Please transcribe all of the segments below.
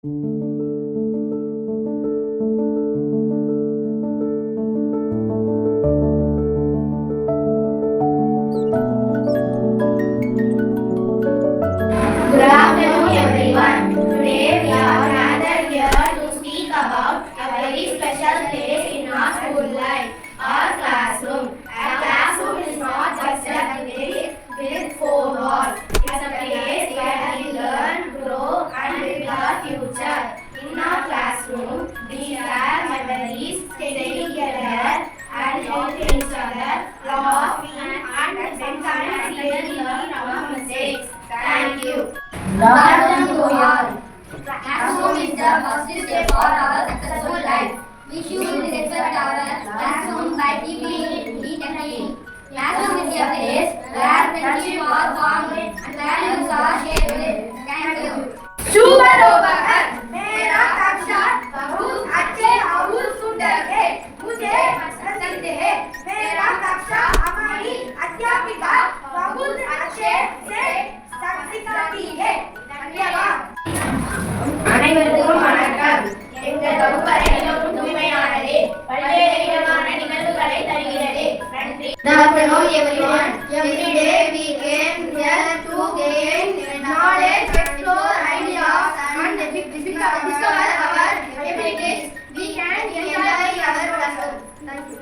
Good afternoon, everyone. Today we are gathered here to speak about a very special place in our school life, our classroom. A classroom is not just a building with four walls. It's a place where we learn, grow, and build our future. In our classroom, we share memories, study together, and help each other, laugh, and sometimes even learn our mistakes. Thank you. Good afternoon to all. Classroom is the first step for our successful life. We should respect our classroom by keeping it neat and clean. Classroom is a place where friendship are formed and values are shared. Thank you. शुभ दोपहर मेरा कक्षा बहुत अच्छे और सुंदर है मुझे पसंद है मेरा कक्षा हमारी अध्यापिका बहुत अच्छे से सिखाती है धन्यवाद அனைவருக்கும் வணக்கம் எங்கள் வகுப்பறை மிகவும் தூய்மையானது பல்வேறு விதமான நிகழ்வுகளை தருகிறது நன்றி. Good afternoon everyone. Every day we came here to gain knowledge, explore ideas and discover our abilities. We can enjoy our classroom. Thank you.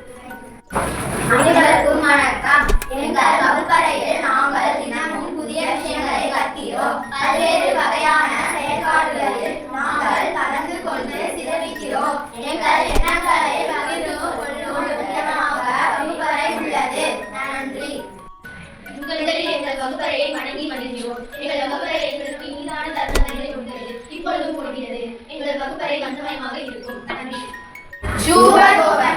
அனைவருக்கும் வணக்கம். எங்கள் வகுப்பறையில் நாங்கள் தினமும் புதிய விஷயங்களை கற்கிறோம். பல்வேறு வகையான செயல்பாடுகளில் நாங்கள் கலந்து கொண்டு சிறப்பிக்கிறோம். எங்கள் எண்ணங்களை பகிர்ந்து கொள்ளும் விதமாக வகுப்பறை உள்ளது. நன்றி. உங்களிடையே எங்கள் வகுப்பறையை வணங்கி மகிழ்கிறோம். எங்கள் வகுப்பறை எங்களுக்கு இனிதான தருணங்களை கொடுக்கிறது, இப்பொழுதும் கொடுக்கிறது. எங்கள் வகுப்பறை வண்ணமயமாக இருக்கும். நன்றி. शुभ दोपहर